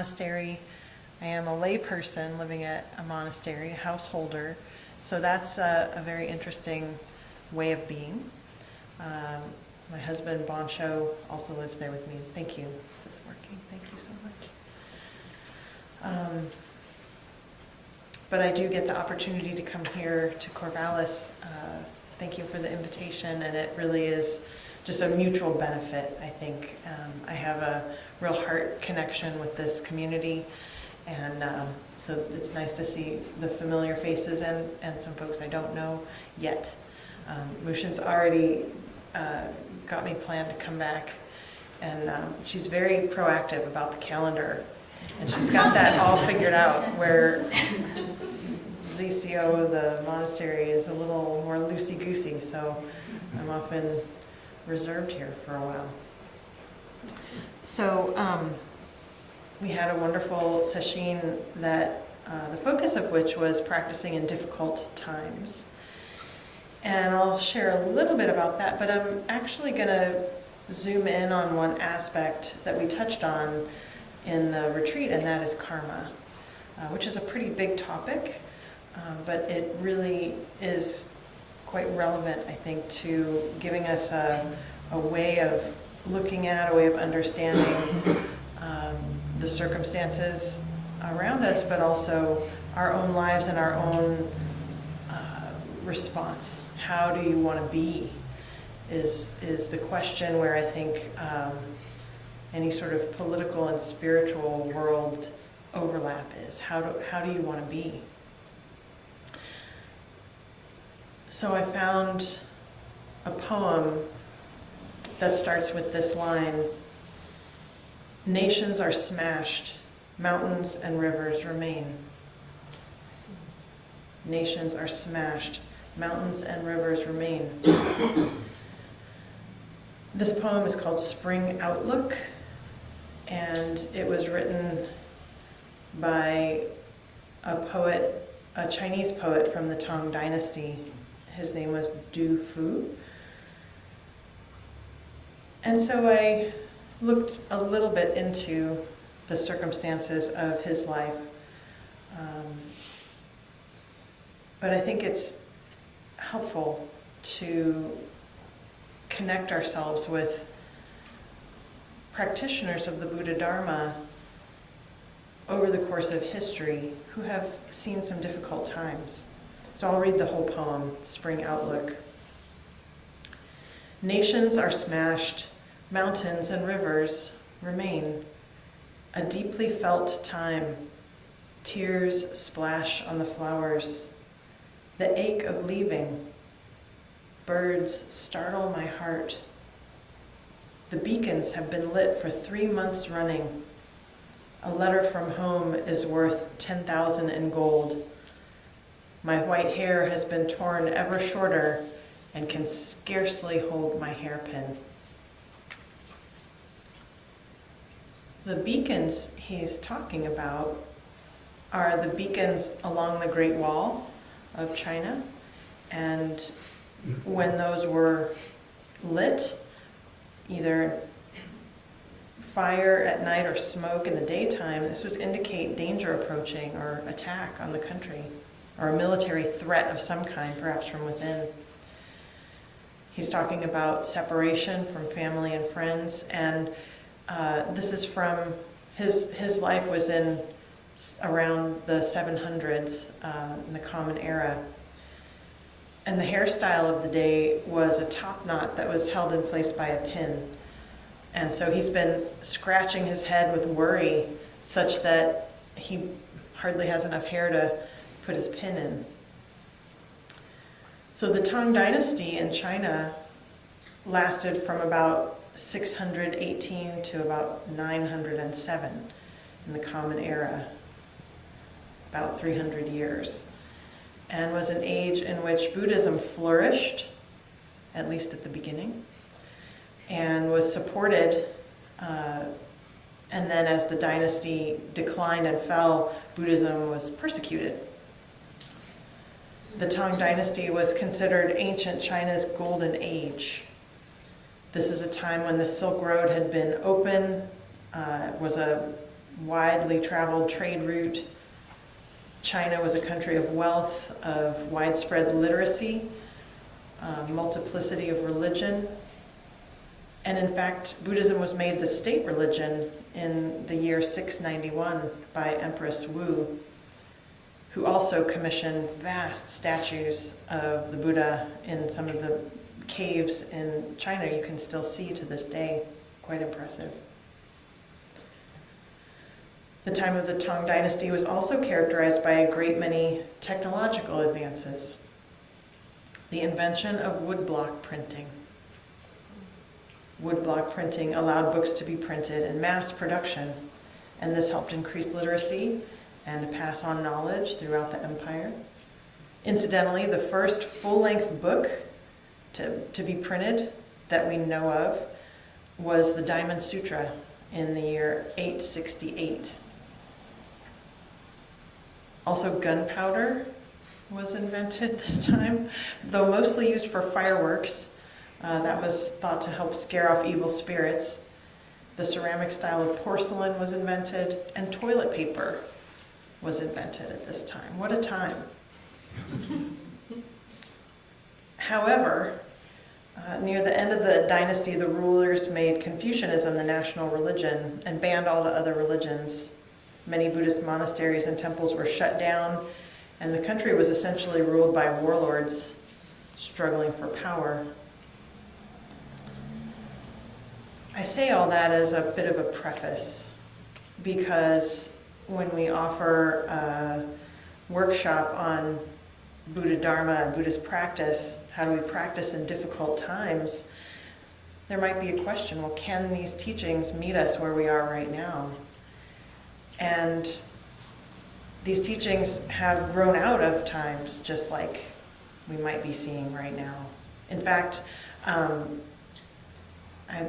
Monastery. I am a lay person living at a monastery, a householder. So that's a very interesting way of being. My husband, Boncho, also lives there with me. Thank you. This is working. Thank you so much. But I do get the opportunity to come here to Corvallis. Thank you for the invitation, and it really is just a mutual benefit, I think. I have a real heart connection with this community, and so it's nice to see the familiar faces and some folks I don't know yet. Mushin's already got me planned to come back, and she's very proactive about the calendar, and she's got that all figured out, where ZCO, the monastery, is a little more loosey-goosey, so I'm often reserved here for a while. So we had a wonderful session that the focus of which was practicing in difficult times. And I'll share a little bit about that, but I'm actually going to zoom in on one aspect that we touched on in the retreat, and that is karma, which is a pretty big topic, but it really is quite relevant, I think, to giving us a way of looking at, a way of understanding the circumstances around us, but also our own lives and our own response. How do you want to be is the question where I think any sort of political and spiritual world overlap is. How do you want to be? So I found a poem that starts with this line: "Nations are smashed, mountains and rivers remain." Nations are smashed, mountains and rivers remain. This poem is called Spring Outlook, and it was written by a poet, a Chinese poet from the Tang Dynasty. His name was Du Fu. And so I looked a little bit into the circumstances of his life. But I think it's helpful to connect ourselves with practitioners of the Buddha Dharma over the course of history who have seen some difficult times. So I'll read the whole poem, Spring Outlook. Nations are smashed, mountains and rivers remain. A deeply felt time, tears splash on the flowers. The ache of leaving, birds startle my heart. The beacons have been lit for 3 months running. A letter from home is worth 10,000 in gold. My white hair has been torn ever shorter and can scarcely hold my hairpin. The beacons he's talking about are the beacons along the Great Wall of China, and when those were lit, either fire at night or smoke in the daytime, this would indicate danger approaching or attack on the country, or a military threat of some kind, perhaps from within. He's talking about separation from family and friends, and this is from his life was in around the 700s, in the Common Era. And the hairstyle of the day was a top knot that was held in place by a pin. And so he's been scratching his head with worry such that he hardly has enough hair to put his pin in. So the Tang Dynasty in China lasted from about 618 to about 907 in the Common Era, about 300 years, and was an age in which Buddhism flourished, at least at the beginning, and was supported, and then as the dynasty declined and fell, Buddhism was persecuted. The Tang Dynasty was considered ancient China's golden age. This is a time when the Silk Road had been open, was a widely traveled trade route. China was a country of wealth, of widespread literacy, multiplicity of religion. And in fact, Buddhism was made the state religion in the year 691 by Empress Wu, who also commissioned vast statues of the Buddha in some of the caves in China you can still see to this day. Quite impressive. The time of the Tang Dynasty was also characterized by a great many technological advances. The invention of woodblock printing. Woodblock printing allowed books to be printed in mass production, and this helped increase literacy and pass on knowledge throughout the empire. Incidentally, the first full-length book to be printed that we know of was the Diamond Sutra in the year 868. Also, gunpowder was invented this time, though mostly used for fireworks. That was thought to help scare off evil spirits. The ceramic style of porcelain was invented, and toilet paper was invented at this time. What a time. However, near the end of the dynasty, the rulers made Confucianism the national religion and banned all the other religions. Many Buddhist monasteries and temples were shut down, and the country was essentially ruled by warlords struggling for power. I say all that as a bit of a preface, because when we offer a workshop on Buddha Dharma and Buddhist practice, how do we practice in difficult times, there might be a question, well, can these teachings meet us where we are right now? And these teachings have grown out of times, just like we might be seeing right now. In fact, I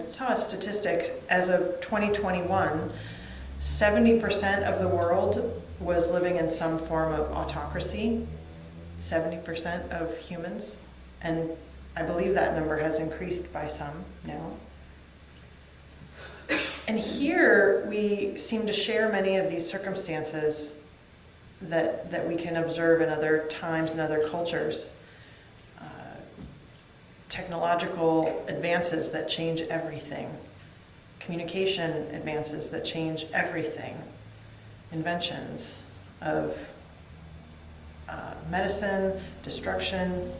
saw a statistic as of 2021, 70% of the world was living in some form of autocracy, 70% of humans, and I believe that number has increased by some now. And here we seem to share many of these circumstances that we can observe in other times and other cultures. Technological advances that change everything. Communication advances that change everything. Inventions of medicine, destruction.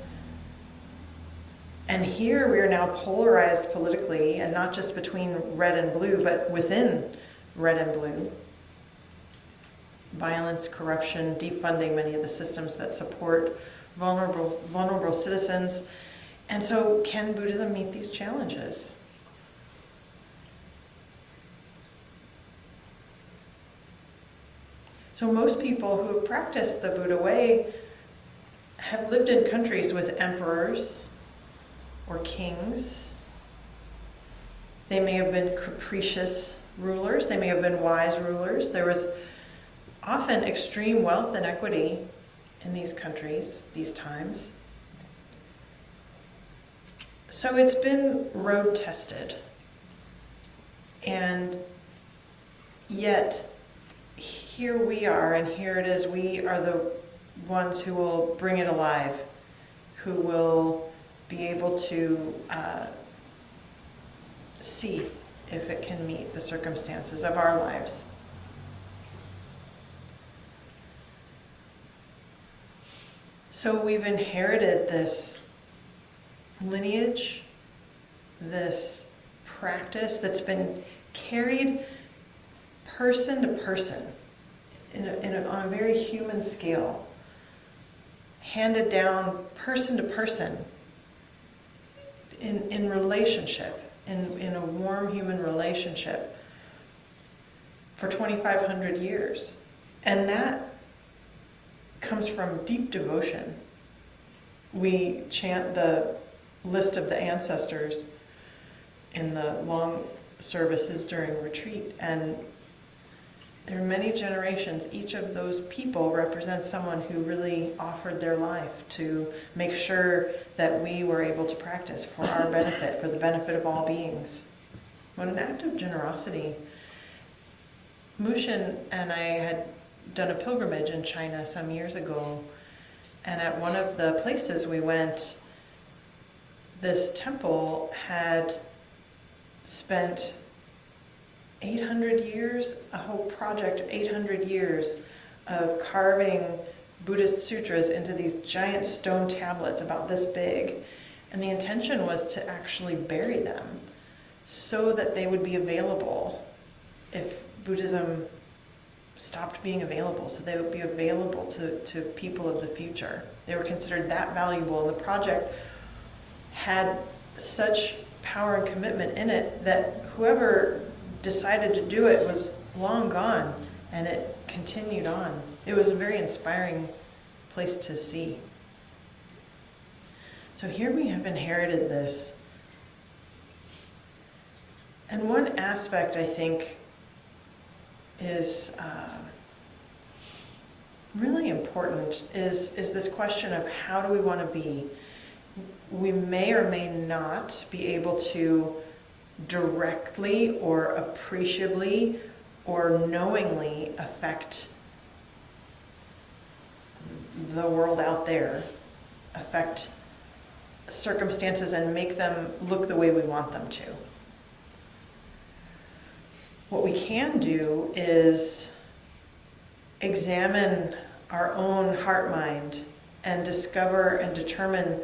And here we are now polarized politically, and not just between red and blue, but within red and blue. Violence, corruption, defunding many of the systems that support vulnerable citizens. And so, can Buddhism meet these challenges? So most people who have practiced the Buddha way have lived in countries with emperors or kings. They may have been capricious rulers. They may have been wise rulers. There was often extreme wealth inequity in these countries, these times. So it's been road tested. And yet, here we are, and here it is. We are the ones who will bring it alive, who will be able to see if it can meet the circumstances of our lives. So we've inherited this lineage, this practice that's been carried person to person on a very human scale, handed down person to person in relationship, in a warm human relationship for 2,500 years. And that comes from deep devotion. We chant the list of the ancestors in the long services during retreat, and there are many generations. Each of those people represents someone who really offered their life to make sure that we were able to practice for our benefit, for the benefit of all beings. What an act of generosity. Mushin and I had done a pilgrimage in China some years ago, and at one of the places we went, this temple had spent 800 years, a whole project, 800 years of carving Buddhist sutras into these giant stone tablets about this big. And the intention was to actually bury them so that they would be available if Buddhism stopped being available, so they would be available to people of the future. They were considered that valuable, and the project had such power and commitment in it that whoever decided to do it was long gone, and it continued on. It was a very inspiring place to see. So here we have inherited this. And one aspect, I think, is really important is this question of how do we want to be. We may or may not be able to directly or appreciably or knowingly affect the world out there, affect circumstances and make them look the way we want them to. What we can do is examine our own heart-mind and discover and determine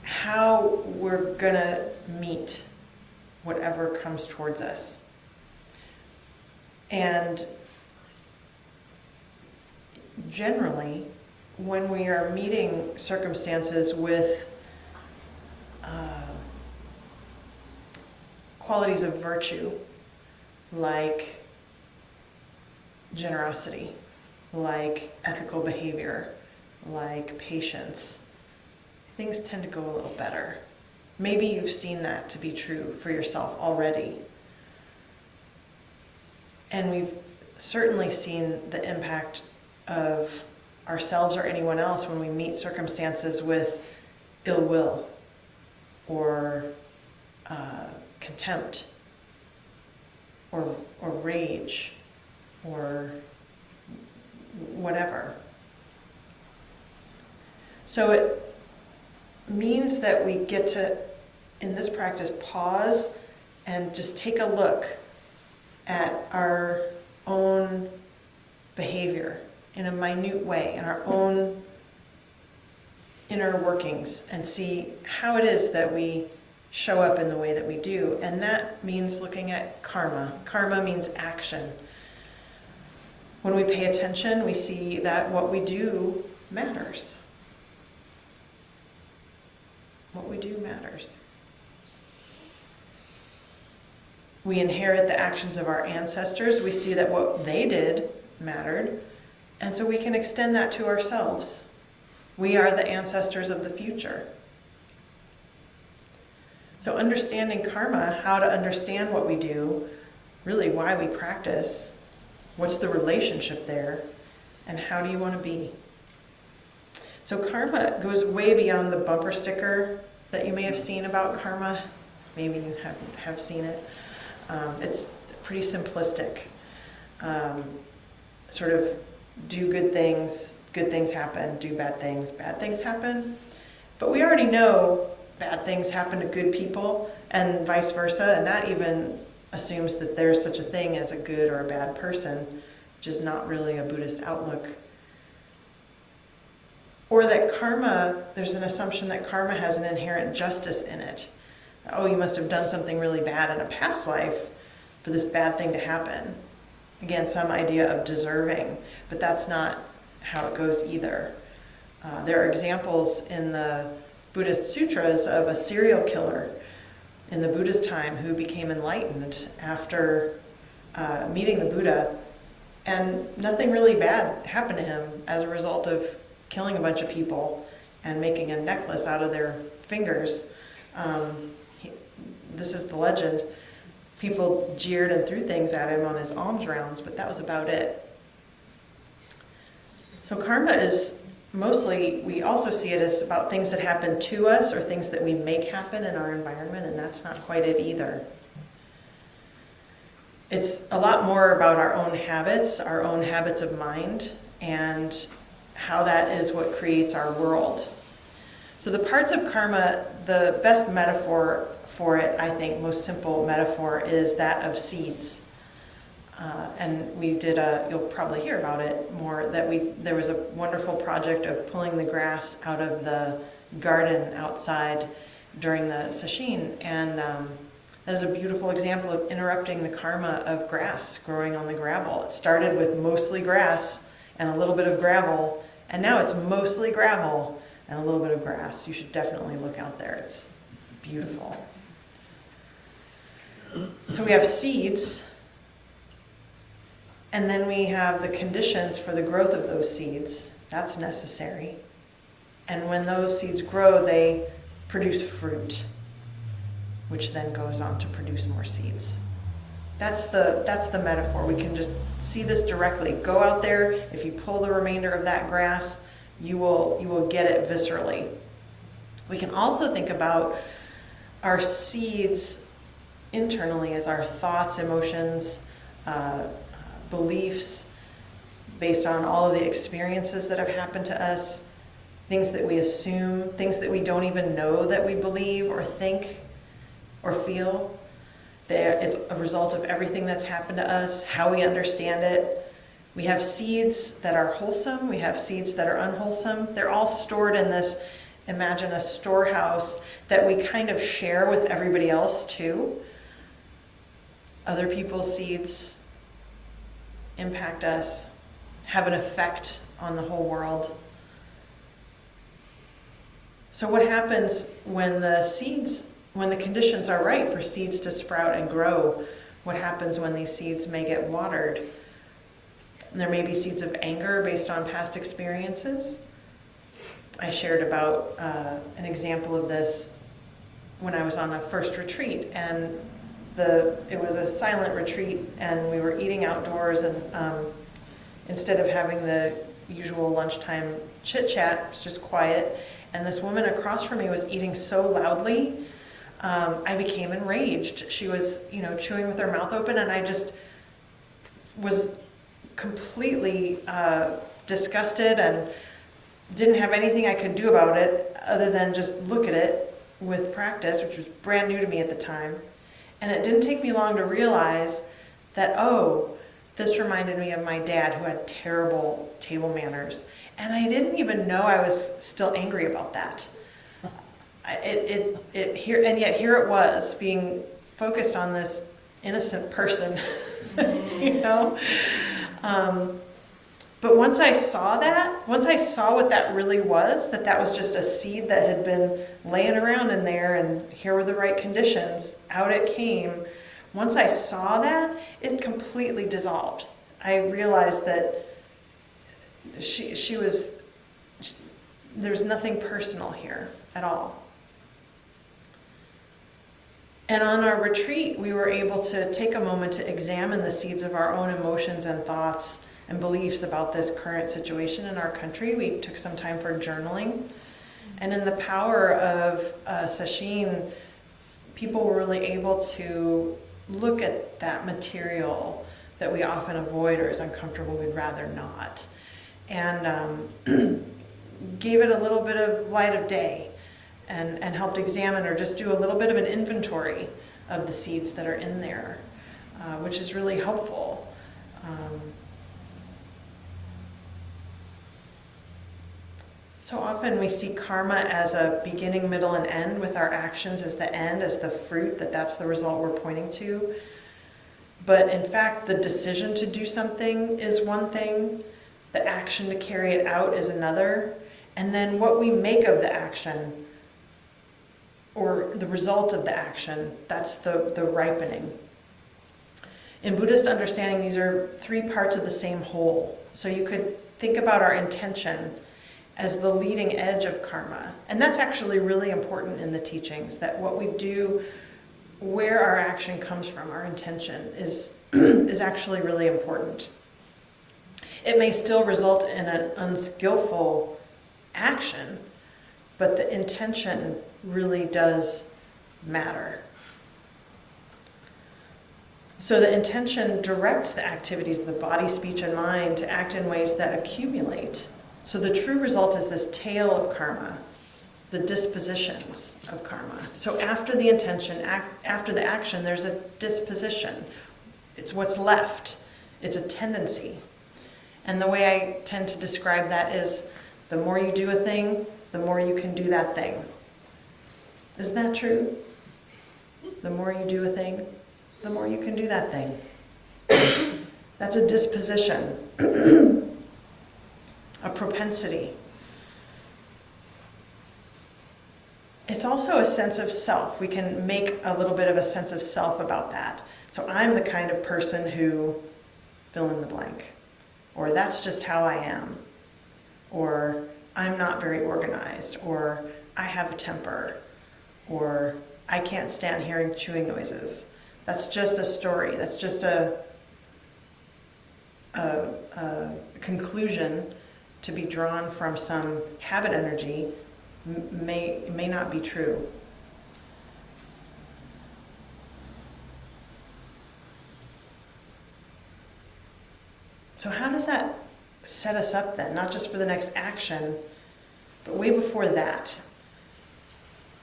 how we're going to meet whatever comes towards us. And generally, when we are meeting circumstances with qualities of virtue, like generosity, like ethical behavior, like patience, things tend to go a little better. Maybe you've seen that to be true for yourself already. And we've certainly seen the impact of ourselves or anyone else when we meet circumstances with ill will or contempt or rage or whatever. So it means that we get to, in this practice, pause and just take a look at our own behavior in a minute way, in our own inner workings, and see how it is that we show up in the way that we do. And that means looking at karma. Karma means action. When we pay attention, we see that what we do matters. What we do matters. We inherit the actions of our ancestors. We see that what they did mattered. And so we can extend that to ourselves. We are the ancestors of the future. So understanding karma, how to understand what we do, really why we practice, what's the relationship there, and how do you want to be? So karma goes way beyond the bumper sticker that you may have seen about karma. Maybe you have seen it. It's pretty simplistic. Sort of do good things happen, do bad things happen. But we already know bad things happen to good people and vice versa, and that even assumes that there's such a thing as a good or a bad person, which is not really a Buddhist outlook. Or that karma, there's an assumption that karma has an inherent justice in it. Oh, you must have done something really bad in a past life for this bad thing to happen. Again, some idea of deserving, but that's not how it goes either. There are examples in the Buddhist sutras of a serial killer in the Buddha's time who became enlightened after meeting the Buddha, and nothing really bad happened to him as a result of killing a bunch of people and making a necklace out of their fingers. This is the legend. People jeered and threw things at him on his alms rounds, but that was about it. So karma is mostly, we also see it as about things that happen to us or things that we make happen in our environment, and that's not quite it either. It's a lot more about our own habits of mind, and how that is what creates our world. So the parts of karma, the best metaphor for it, I think, most simple metaphor, is that of seeds. And we did you'll probably hear about it more, there was a wonderful project of pulling the grass out of the garden outside during the sesshin, and that is a beautiful example of interrupting the karma of grass growing on the gravel. It started with mostly grass and a little bit of gravel, and now it's mostly gravel and a little bit of grass. You should definitely look out there. It's beautiful. So we have seeds, and then we have the conditions for the growth of those seeds. That's necessary. And when those seeds grow, they produce fruit, which then goes on to produce more seeds. That's the metaphor. We can just see this directly. Go out there. If you pull the remainder of that grass, you will get it viscerally. We can also think about our seeds internally as our thoughts, emotions, beliefs, based on all of the experiences that have happened to us, things that we assume, things that we don't even know that we believe or think or feel. It's a result of everything that's happened to us, how we understand it. We have seeds that are wholesome, we have seeds that are unwholesome. They're all stored in this, imagine a storehouse that we kind of share with everybody else too. Other people's seeds impact us, have an effect on the whole world. So what happens when the conditions are right for seeds to sprout and grow? What happens when these seeds may get watered? And there may be seeds of anger based on past experiences. I shared about an example of this when I was on a first retreat, and it was a silent retreat, and we were eating outdoors, and instead of having the usual lunchtime chit-chat, it was just quiet, and this woman across from me was eating so loudly, I became enraged. She was, chewing with her mouth open, and I just was completely disgusted and didn't have anything I could do about it other than just look at it with practice, which was brand new to me at the time. And it didn't take me long to realize that, this reminded me of my dad, who had terrible table manners. And I didn't even know I was still angry about that. And yet here it was, being focused on this innocent person, But once I saw what that really was, that was just a seed that had been laying around in there, and here were the right conditions, out it came. Once I saw that, it completely dissolved. I realized that there's nothing personal here at all. And on our retreat, we were able to take a moment to examine the seeds of our own emotions and thoughts and beliefs about this current situation in our country. We took some time for journaling. And in the power of sesshin, people were really able to look at that material that we often avoid or is uncomfortable, we'd rather not. And gave it a little bit of light of day, and helped examine or just do a little bit of an inventory of the seeds that are in there, which is really helpful. So often we see karma as a beginning, middle, and end, with our actions as the end, as the fruit, that's the result we're pointing to. But in fact, the decision to do something is one thing, the action to carry it out is another, and then what we make of the action, or the result of the action, that's the ripening. In Buddhist understanding, these are three parts of the same whole. So you could think about our intention as the leading edge of karma. And that's actually really important in the teachings, that what we do, where our action comes from, our intention, is actually really important. It may still result in an unskillful action, but the intention really does matter. So the intention directs the activities of the body, speech, and mind to act in ways that accumulate. So the true result is this tail of karma, the dispositions of karma. So after the intention, after the action, there's a disposition. It's what's left. It's a tendency. And the way I tend to describe that is the more you do a thing, the more you can do that thing. Isn't that true? The more you do a thing, the more you can do that thing. That's a disposition, a propensity. It's also a sense of self. We can make a little bit of a sense of self about that. So I'm the kind of person who, fill in the blank. Or that's just how I am. Or I'm not very organized. Or I have a temper. Or I can't stand hearing chewing noises. That's just a story. That's just a conclusion to be drawn from some habit energy may not be true. So how does that set us up then? Not just for the next action, but way before that.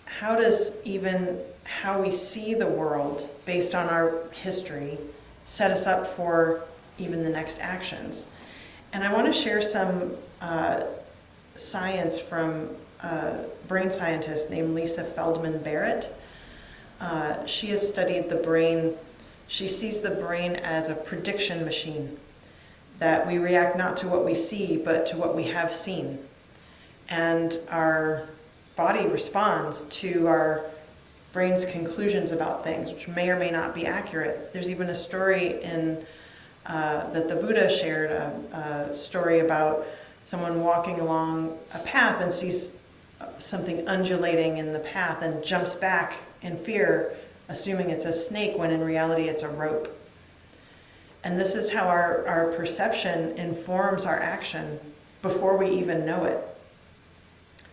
How does even how we see the world based on our history set us up for even the next actions? And I want to share some science from a brain scientist named Lisa Feldman Barrett. She has studied the brain. She sees the brain as a prediction machine, that we react not to what we see, but to what we have seen. And our body responds to our brain's conclusions about things, which may or may not be accurate. There's even a story in that the Buddha shared, a story about someone walking along a path and sees something undulating in the path and jumps back in fear, assuming it's a snake when in reality it's a rope. And this is how our perception informs our action before we even know it.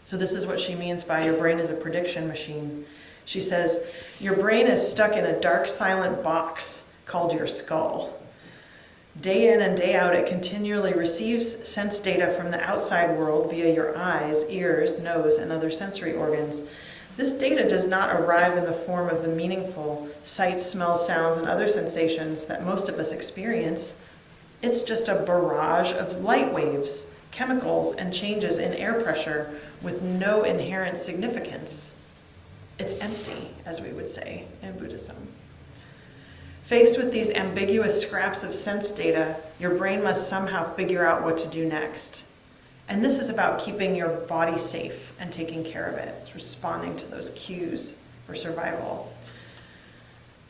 So this is what she means by your brain is a prediction machine. She says, your brain is stuck in a dark, silent box called your skull. Day in and day out, it continually receives sense data from the outside world via your eyes, ears, nose, and other sensory organs. This data does not arrive in the form of the meaningful sights, smells, sounds, and other sensations that most of us experience. It's just a barrage of light waves, chemicals, and changes in air pressure with no inherent significance. It's empty, as we would say in Buddhism. Faced with these ambiguous scraps of sense data, your brain must somehow figure out what to do next. And this is about keeping your body safe and taking care of it. It's responding to those cues for survival.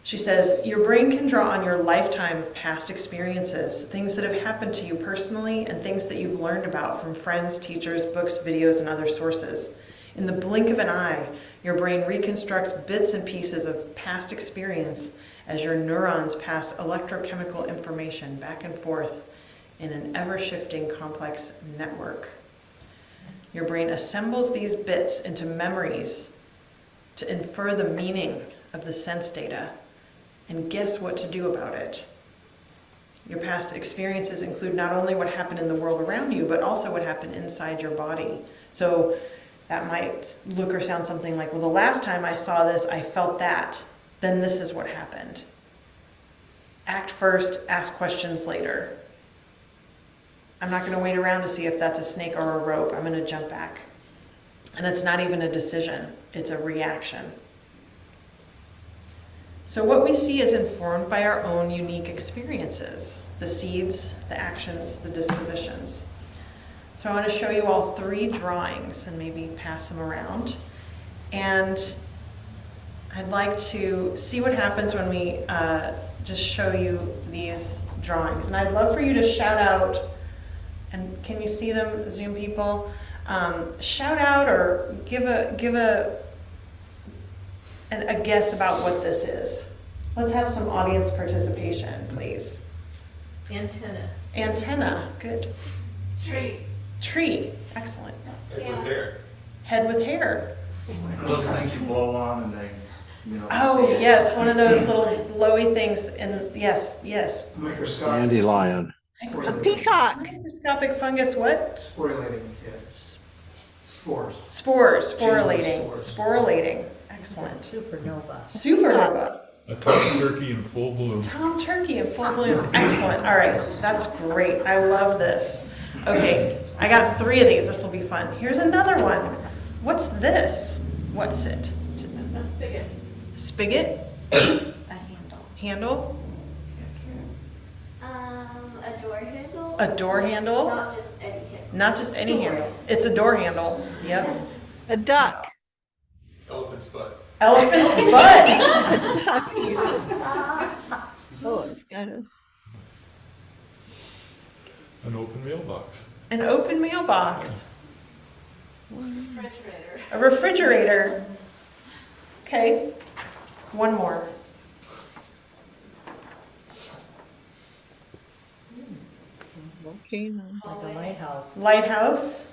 She says, your brain can draw on your lifetime of past experiences, things that have happened to you personally and things that you've learned about from friends, teachers, books, videos, and other sources. In the blink of an eye, your brain reconstructs bits and pieces of past experience as your neurons pass electrochemical information back and forth in an ever-shifting complex network. Your brain assembles these bits into memories to infer the meaning of the sense data and guess what to do about it. Your past experiences include not only what happened in the world around you, but also what happened inside your body. So that might look or sound something like, well, the last time I saw this, I felt that. Then this is what happened. Act first, ask questions later. I'm not going to wait around to see if that's a snake or a rope. I'm going to jump back. And it's not even a decision. It's a reaction. So what we see is informed by our own unique experiences, the seeds, the actions, the dispositions. So I want to show you all 3 drawings and maybe pass them around. And I'd like to see what happens when we just show you these drawings. And I'd love for you to shout out, and can you see them, Zoom people? Shout out or give a guess about what this is. Let's have some audience participation, please. Antenna. Antenna, good. Tree. Tree, excellent. Head with hair. Head with hair. Those things you blow on and they Oh, yes, one of those little glowy things, and yes. Microscopic. Dandelion. A peacock. Microscopic fungus, what? Sporulating, yes. Spores. Sporulating. Spores. Sporulating. Excellent. Supernova. Supernova. A tom turkey in full bloom. Tom turkey in full bloom. Excellent. All right, that's great. I love this. Okay, I got 3 of these. This will be fun. Here's another one. What's this? What's it? A spigot. Spigot? A handle. Handle? A door handle. A door handle? Not just any handle. Not just any handle. It's a door handle. Yep. A duck. Elephant's butt. Elephant's butt. Nice. Oh, it's kind of. An open mailbox. An open mailbox. Refrigerator. A refrigerator. Okay. One more. Volcano. Like a lighthouse. Lighthouse.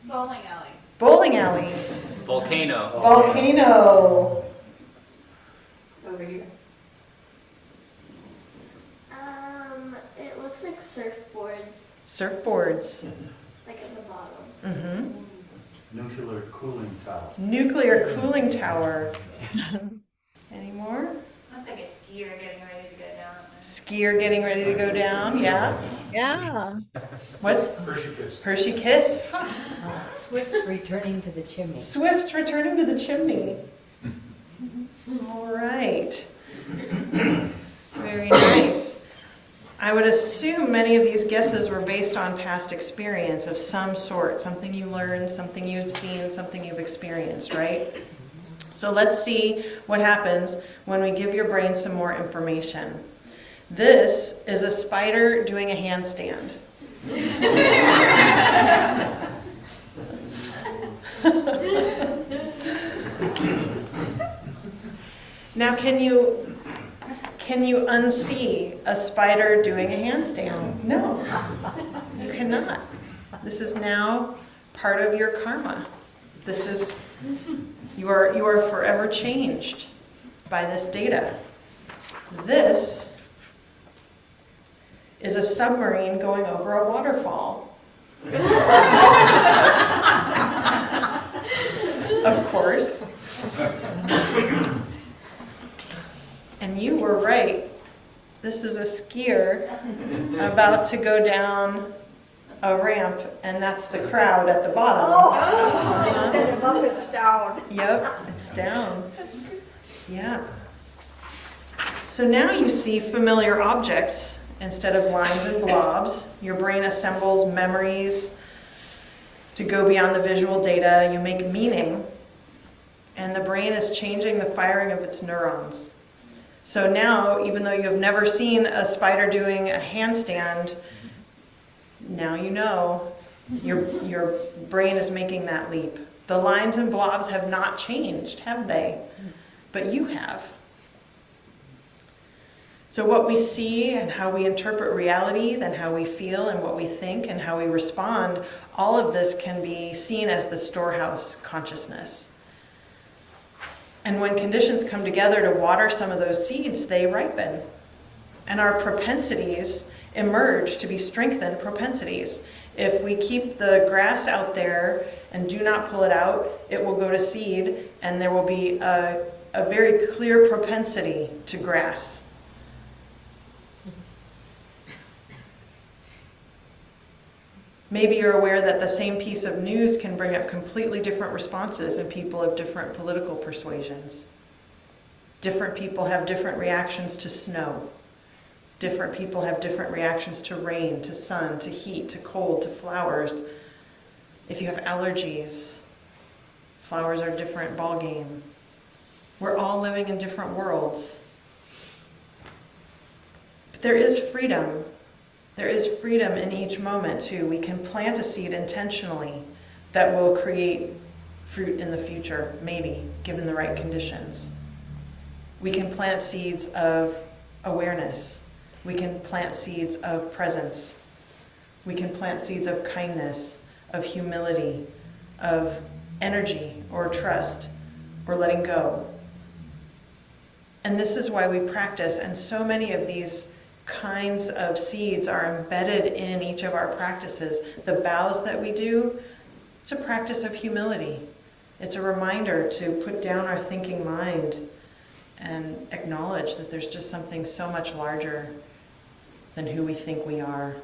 Bowling alley. Bowling alley. Volcano. Volcano. Over here. It looks like surfboards, Surfboards. like at the bottom. Mm-hmm. Nuclear cooling tower. Nuclear cooling tower. Any more? Looks like a skier getting ready to go down. Skier getting ready to go down. Yeah. Yeah. What's Hershey Kiss. Hershey Kiss? Swift's returning to the chimney. Swift's returning to the chimney. All right. Very nice. I would assume many of these guesses were based on past experience of some sort, something you learned, something you've seen, something you've experienced, right? So let's see what happens when we give your brain some more information. This is a spider doing a handstand. Now, can you unsee a spider doing a handstand? No, you cannot. This is now part of your karma. This is, you are forever changed by this data. This is a submarine going over a waterfall. Of course. And you were right. This is a skier about to go down a ramp, and that's the crowd at the bottom. Instead of up, it's down. Yep, it's down. Yeah. So now you see familiar objects instead of lines and blobs. Your brain assembles memories to go beyond the visual data. You make meaning, and the brain is changing the firing of its neurons. So now, even though you have never seen a spider doing a handstand, now you know your brain is making that leap. The lines and blobs have not changed, have they? But you have. So what we see and how we interpret reality, then how we feel and what we think and how we respond, all of this can be seen as the storehouse consciousness. And when conditions come together to water some of those seeds, they ripen. And our propensities emerge to be strengthened propensities. If we keep the grass out there and do not pull it out, it will go to seed, and there will be a very clear propensity to grass. Maybe you're aware that the same piece of news can bring up completely different responses in people of different political persuasions. Different people have different reactions to snow. Different people have different reactions to rain, to sun, to heat, to cold, to flowers. If you have allergies, flowers are a different ballgame. We're all living in different worlds. But there is freedom. There is freedom in each moment, too. We can plant a seed intentionally that will create fruit in the future, maybe, given the right conditions. We can plant seeds of awareness. We can plant seeds of presence. We can plant seeds of kindness, of humility, of energy or trust or letting go. And this is why we practice, and so many of these kinds of seeds are embedded in each of our practices. The bows that we do, it's a practice of humility. It's a reminder to put down our thinking mind and acknowledge that there's just something so much larger than who we think we are.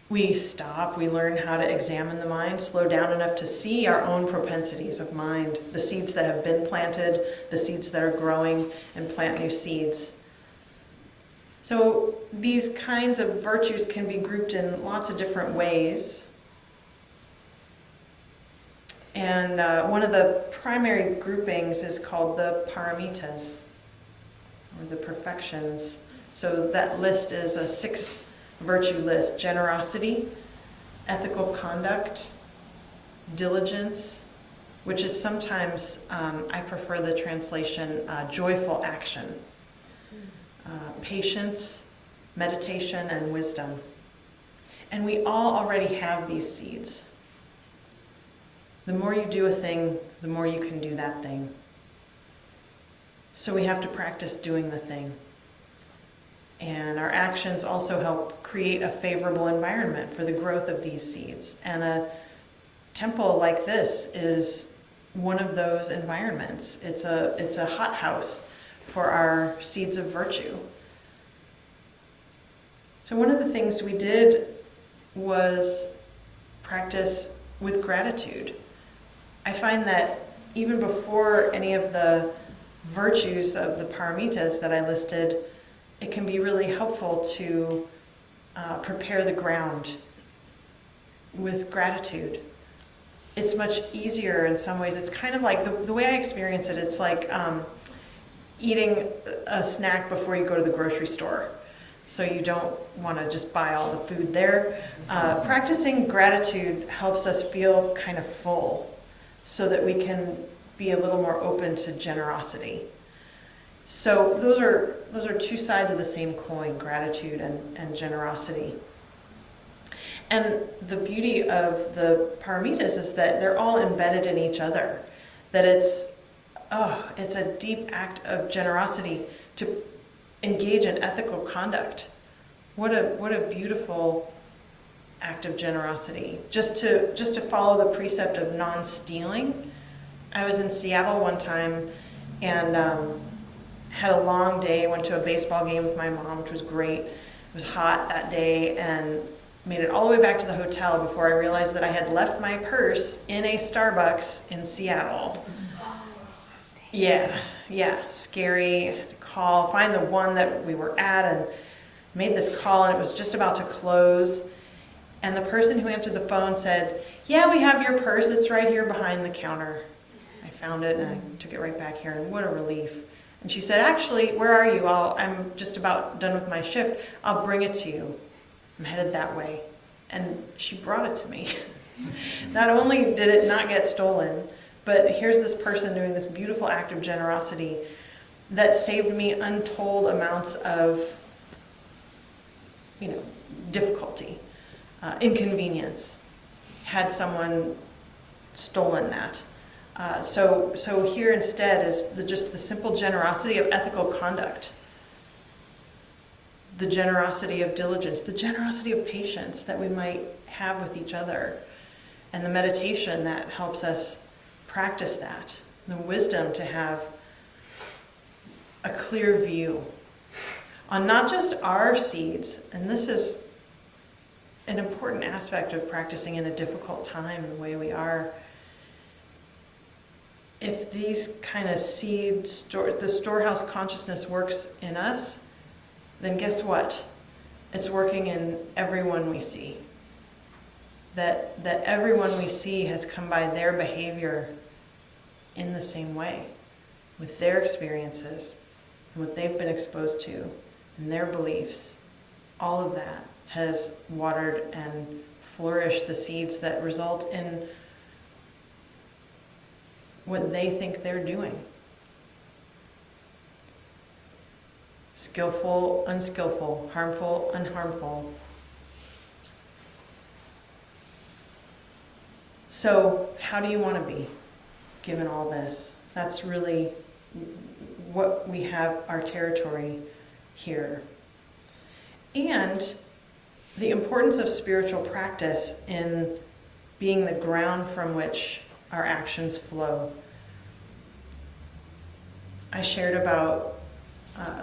We stop, we learn how to examine the mind, slow down enough to see our own propensities of mind, the seeds that have been planted, the seeds that are growing, and plant new seeds. So these kinds of virtues can be grouped in lots of different ways. And one of the primary groupings is called the paramitas, or the perfections. So that list is a 6-virtue list: generosity, ethical conduct, diligence, which is sometimes, I prefer the translation, joyful action, patience, meditation, and wisdom. And we all already have these seeds. The more you do a thing, the more you can do that thing. So we have to practice doing the thing. And our actions also help create a favorable environment for the growth of these seeds. And a temple like this is one of those environments. It's a hothouse for our seeds of virtue. So one of the things we did was practice with gratitude. I find that even before any of the virtues of the paramitas that I listed, it can be really helpful to prepare the ground with gratitude. It's much easier in some ways. It's kind of like, the way I experience it, it's like eating a snack before you go to the grocery store. So you don't want to just buy all the food there. Practicing gratitude helps us feel kind of full, so that we can be a little more open to generosity. So those are two sides of the same coin: gratitude and generosity. And the beauty of the paramitas is that they're all embedded in each other. That it's a deep act of generosity to engage in ethical conduct. What a beautiful act of generosity. Just to follow the precept of non-stealing. I was in Seattle one time and had a long day. Went to a baseball game with my mom, which was great. It was hot that day, and made it all the way back to the hotel before I realized that I had left my purse in a Starbucks in Seattle. Yeah, scary. I had to find the one that we were at, and made this call, and it was just about to close. And the person who answered the phone said, "Yeah, we have your purse. It's right here behind the counter." I found it and I took it right back here, and what a relief. And she said, "Actually, where are you? I'm just about done with my shift. I'll bring it to you. I'm headed that way." And she brought it to me. Not only did it not get stolen, but here's this person doing this beautiful act of generosity that saved me untold amounts of, difficulty, inconvenience, had someone stolen that. So here instead is just the simple generosity of ethical conduct, the generosity of diligence, the generosity of patience that we might have with each other, and the meditation that helps us practice that, the wisdom to have a clear view on not just our seeds, and this is an important aspect of practicing in a difficult time the way we are. If these kind of seeds, the storehouse consciousness works in us, then guess what? It's working in everyone we see. That everyone we see has come by their behavior in the same way, with their experiences and what they've been exposed to and their beliefs. All of that has watered and flourished the seeds that result in what they think they're doing. Skillful, unskillful, harmful, unharmful. So how do you want to be, given all this? That's really what we have, our territory here. And the importance of spiritual practice in being the ground from which our actions flow. I shared about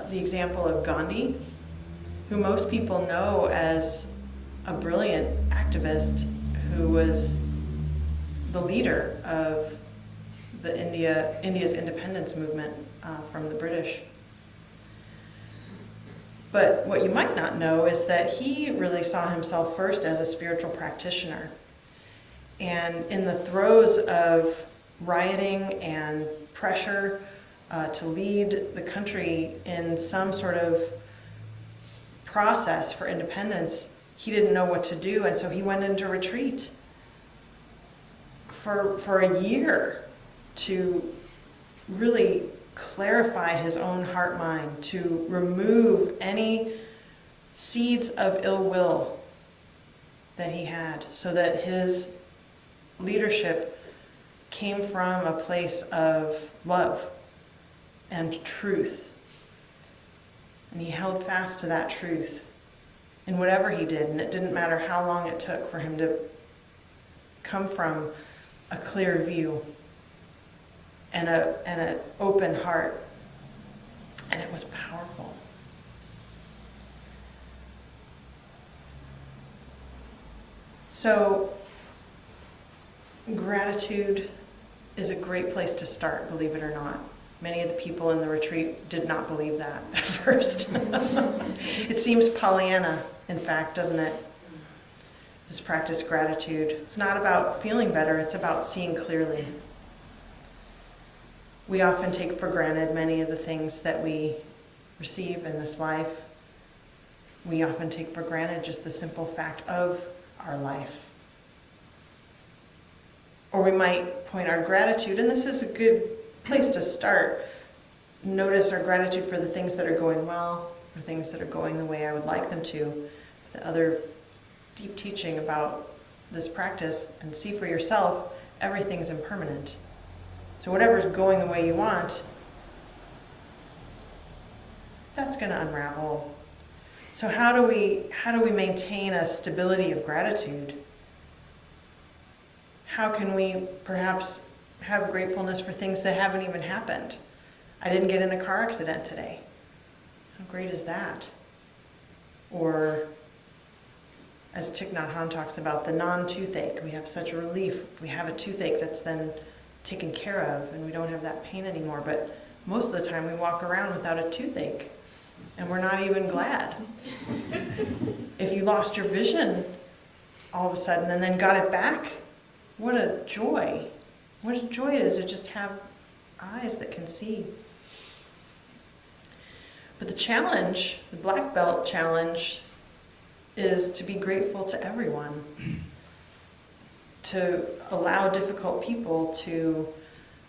the example of Gandhi, who most people know as a brilliant activist who was the leader of the India's independence movement from the British. But what you might not know is that he really saw himself first as a spiritual practitioner. And in the throes of rioting and pressure to lead the country in some sort of process for independence, he didn't know what to do, and so he went into retreat for a year to really clarify his own heart mind, to remove any seeds of ill will that he had, so that his leadership came from a place of love and truth. And he held fast to that truth in whatever he did, and it didn't matter how long it took for him to come from a clear view and an open heart. And it was powerful. So gratitude is a great place to start, believe it or not. Many of the people in the retreat did not believe that at first. It seems Pollyanna, in fact, doesn't it? Just practice gratitude. It's not about feeling better, it's about seeing clearly. We often take for granted many of the things that we receive in this life. We often take for granted just the simple fact of our life. Or we might point our gratitude, and this is a good place to start. Notice our gratitude for the things that are going well, for things that are going the way I would like them to. The other deep teaching about this practice, and see for yourself, everything's impermanent. So whatever's going the way you want, that's going to unravel. So how do we maintain a stability of gratitude? How can we perhaps have gratefulness for things that haven't even happened? I didn't get in a car accident today. How great is that? Or, as Thich Nhat Hanh talks about, the non-toothache. We have such a relief if we have a toothache that's then taken care of and we don't have that pain anymore. But most of the time we walk around without a toothache and we're not even glad. If you lost your vision all of a sudden and then got it back, what a joy. What a joy it is to just have eyes that can see. But the challenge, the black belt challenge, is to be grateful to everyone. To allow difficult people to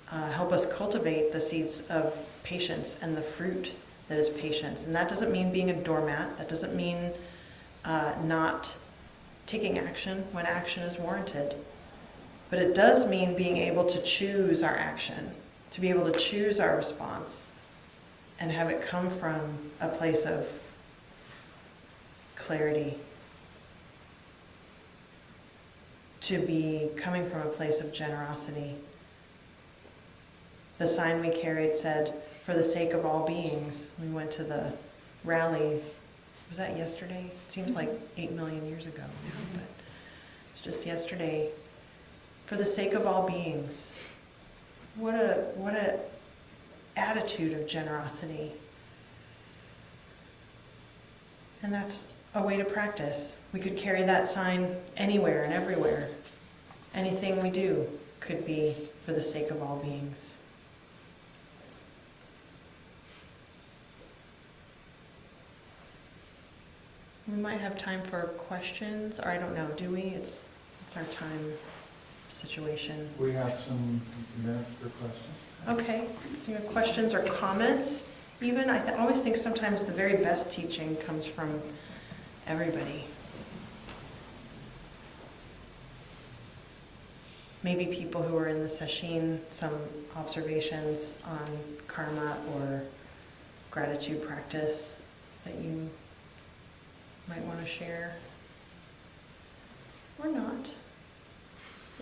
help us cultivate the seeds of patience and the fruit that is patience. And that doesn't mean being a doormat. That doesn't mean not taking action when action is warranted. But it does mean being able to choose our action, to be able to choose our response, and have it come from a place of clarity. To be coming from a place of generosity. The sign we carried said, "For the sake of all beings." We went to the rally, was that yesterday? It seems like 8 million years ago now, but it's just yesterday. For the sake of all beings. What a attitude of generosity. And that's a way to practice. We could carry that sign anywhere and everywhere. Anything we do could be for the sake of all beings. We might have time for questions, or I don't know, do we? It's our time situation. We have some minutes for questions. Okay, so you have questions or comments even? I always think sometimes the very best teaching comes from everybody. maybe people who are in the session, some observations on karma or gratitude practice that you might want to share, or not.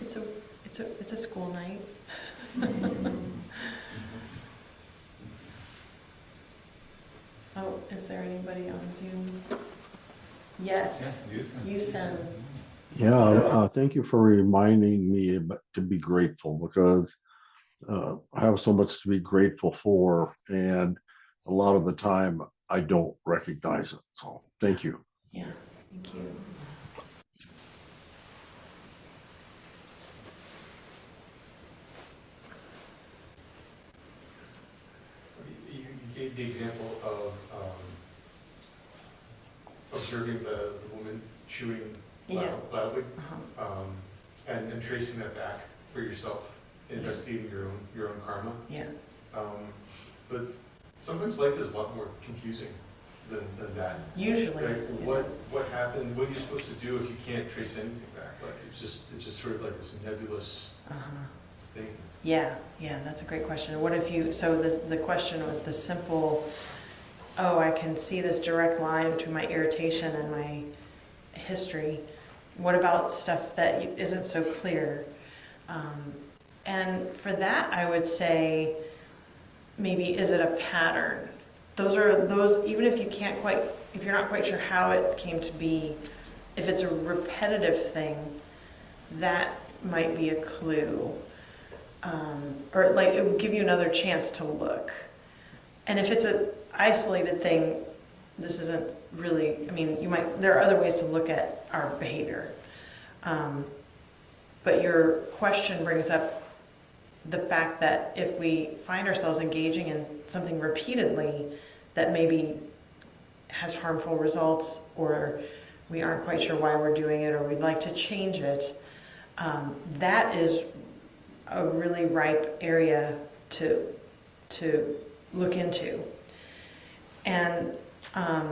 It's a school night. Oh, is there anybody on Zoom? Yes, you send. Yeah, thank you for reminding me to be grateful, because I have so much to be grateful for, and a lot of the time I don't recognize it. So thank you. Yeah, thank you. You gave the example of observing the woman chewing Yeah. loudly, Uh-huh. and tracing that back for yourself, investigating your own karma. Yeah. But sometimes life is a lot more confusing than that. Usually. Right? it is. What happened? What are you supposed to do if you can't trace anything back? Like it's just sort of like this nebulous Uh-huh. thing. Yeah, that's a great question. What if you, so the question was the simple, oh, I can see this direct line between my irritation and my history. What about stuff that isn't so clear? And for that, I would say, maybe, is it a pattern? Those, even if if you're not quite sure how it came to be, if it's a repetitive thing, that might be a clue. Or like it would give you another chance to look. And if it's an isolated thing, this isn't really, I mean, there are other ways to look at our behavior. But your question brings up the fact that if we find ourselves engaging in something repeatedly that maybe has harmful results, or we aren't quite sure why we're doing it, or we'd like to change it, that is a really ripe area to look into. And I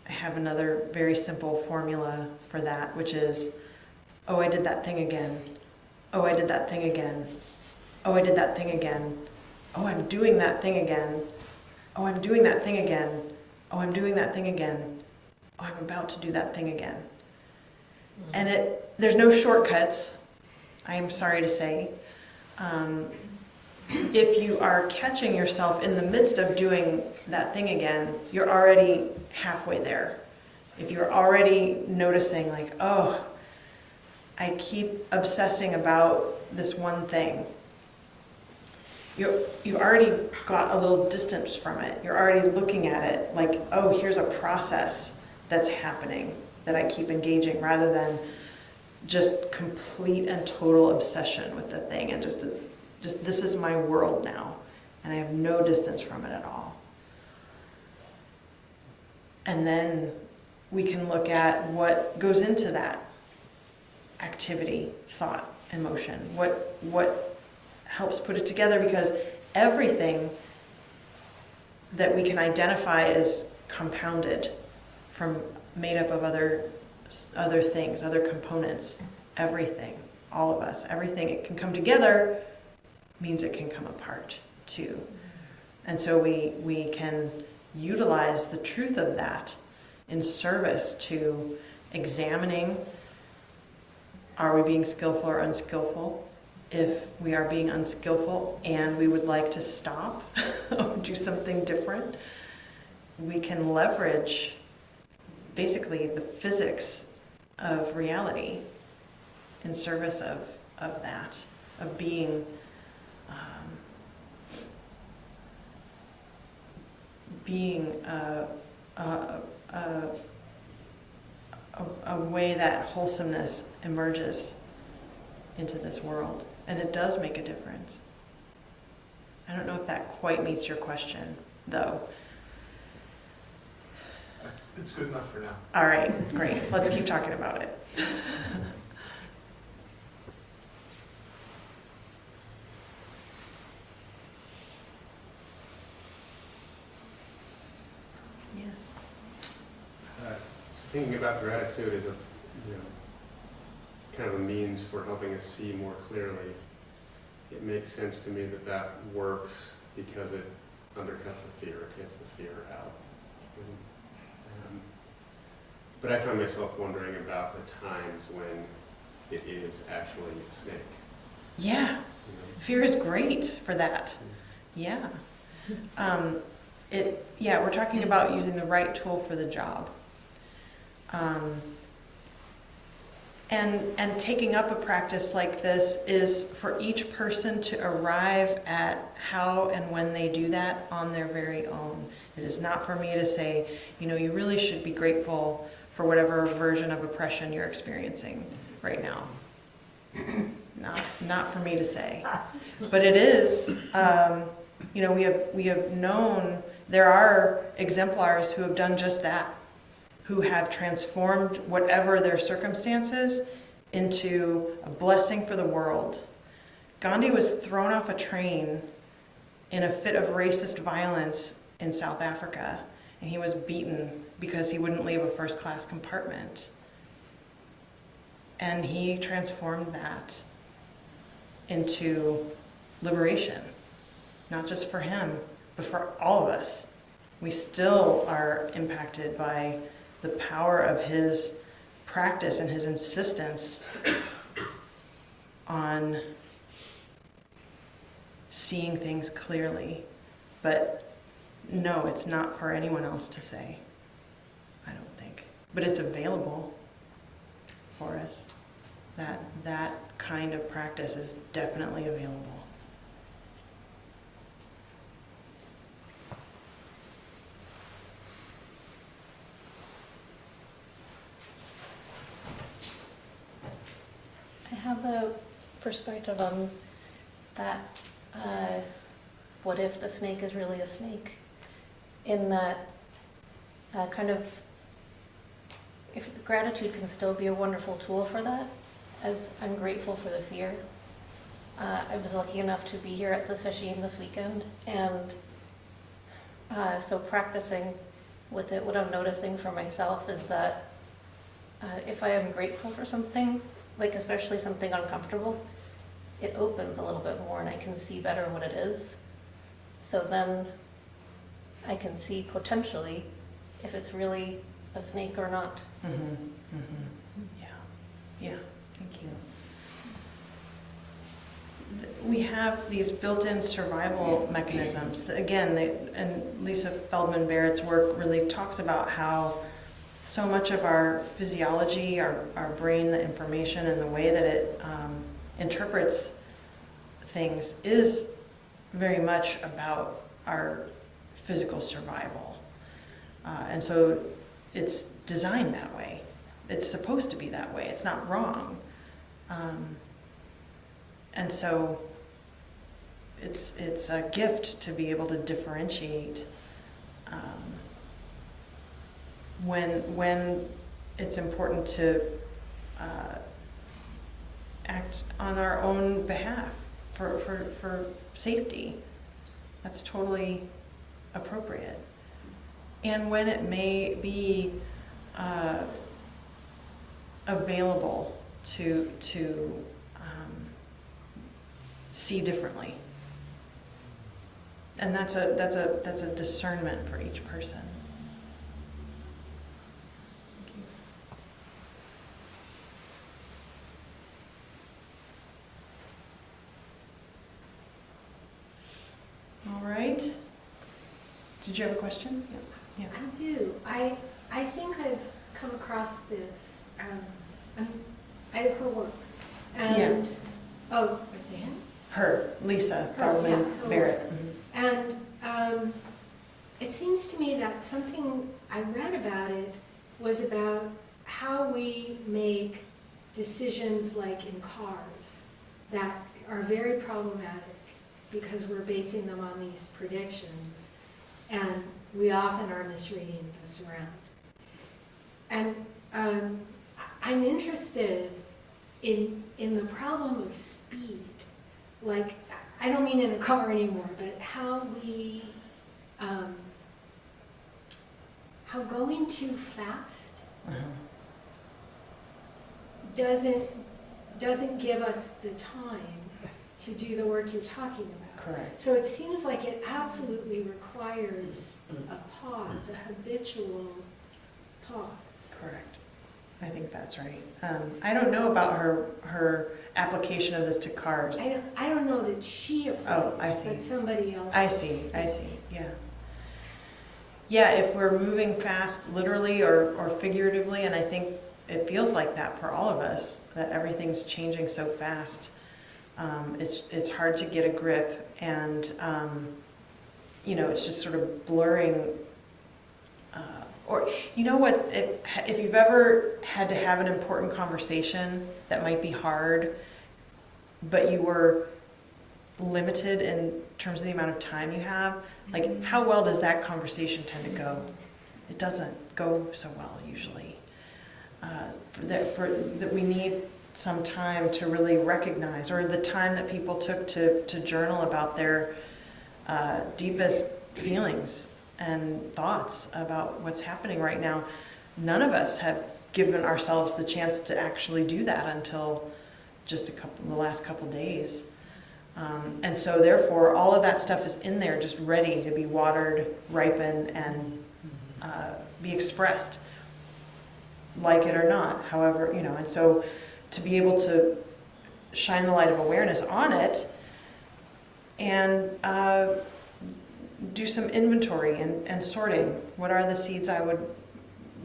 have another very simple formula for that, which is, oh, I did that thing again. Oh, I did that thing again. Oh, I did that thing again. Oh, I'm doing that thing again. Oh, I'm doing that thing again. Oh, I'm doing that thing again. Oh, I'm about to do that thing again. And there's no shortcuts, I am sorry to say. If you are catching yourself in the midst of doing that thing again, you're already halfway there. If you're already noticing like, oh, I keep obsessing about this one thing, you've already got a little distance from it. You're already looking at it like, oh, here's a process that's happening that I keep engaging, rather than just complete and total obsession with the thing and just this is my world now, and I have no distance from it at all. And then we can look at what goes into that activity, thought, emotion, what helps put it together, because everything that we can identify as compounded, from made up of other things, other components, everything, all of us, everything, it can come together means it can come apart too. And so we can utilize the truth of that in service to examining, are we being skillful or unskillful? If we are being unskillful and we would like to stop or do something different, we can leverage basically the physics of reality in service of that, of being a way that wholesomeness emerges into this world. And it does make a difference. I don't know if that quite meets your question, though. It's good enough for now. All right, great. Let's keep talking about it. Yes. Thinking about gratitude as a kind of a means for helping us see more clearly, it makes sense to me that that works because it undercuts the fear, it gets the fear out. But I find myself wondering about the times when it is actually a snake. Yeah, You know? fear is great for that. Yeah. We're talking about using the right tool for the job. And taking up a practice like this is for each person to arrive at how and when they do that on their very own. It is not for me to say, you really should be grateful for whatever version of oppression you're experiencing right now. Not for me to say. But it is, we have known there are exemplars who have done just that, who have transformed whatever their circumstances into a blessing for the world. Gandhi was thrown off a train in a fit of racist violence in South Africa, and he was beaten because he wouldn't leave a first-class compartment. And he transformed that into liberation, not just for him, but for all of us. We still are impacted by the power of his practice and his insistence on seeing things clearly. But no, it's not for anyone else to say, I don't think. But it's available for us. That kind of practice is definitely available. I have a perspective on that. What if the snake is really a snake? In that if gratitude can still be a wonderful tool for that, as I'm grateful for the fear. I was lucky enough to be here at the session this weekend, and so practicing with it, what I'm noticing for myself is that if I am grateful for something, like especially something uncomfortable, it opens a little bit more and I can see better what it is. So then I can see potentially if it's really a snake or not. Mm-hmm. Mm-hmm. Yeah, thank you. We have these built-in survival mechanisms. Again, and Lisa Feldman Barrett's work really talks about how so much of our physiology, our brain, the information, and the way that it interprets things is very much about our physical survival. And so it's designed that way. It's supposed to be that way. It's not wrong. And so it's a gift to be able to differentiate when it's important to act on our own behalf for safety. That's totally appropriate. And when it may be available to see differently. And that's a discernment for each person. All right. Did you have a question? Yeah. I do. I think I've come across this. I have her work. And oh, I say him? Her, Lisa Feldman Barrett. Mm-hmm. And it seems to me that something I read about it was about how we make decisions like in cars that are very problematic because we're basing them on these predictions, and we often are misreading this around. And I'm interested in the problem of speed. Like, I don't mean in a car anymore, but how we, how going too fast doesn't doesn't give us the time to do the work you're talking about. Correct. So it seems like it absolutely requires a pause, a habitual pause. Correct. I think that's right. I don't know about her application of this to cars. I don't know that she applied, Oh, I see. but somebody else. I see, yeah. Yeah, if we're moving fast, literally or figuratively, and I think it feels like that for all of us, that everything's changing so fast. It's hard to get a grip, and it's just sort of blurring. Or you know what? If you've ever had to have an important conversation that might be hard, but you were limited in terms of the amount of time you have, like how well does that conversation tend to go? It doesn't go so well usually. That we need some time to really recognize, or the time that people took to journal about their deepest feelings and thoughts about what's happening right now. None of us have given ourselves the chance to actually do that until just the last couple days. And so therefore, all of that stuff is in there, just ready to be watered, ripen, and be expressed, like it or not, however, and so to be able to shine the light of awareness on it and do some inventory and sorting. What are the seeds I would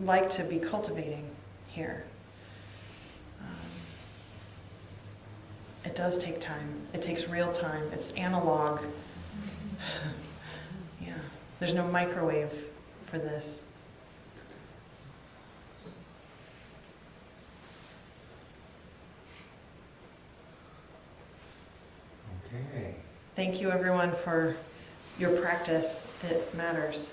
like to be cultivating here? It does take time. It takes real time. It's analog. Yeah. There's no microwave for this. Okay. Thank you, everyone, for your practice. It matters.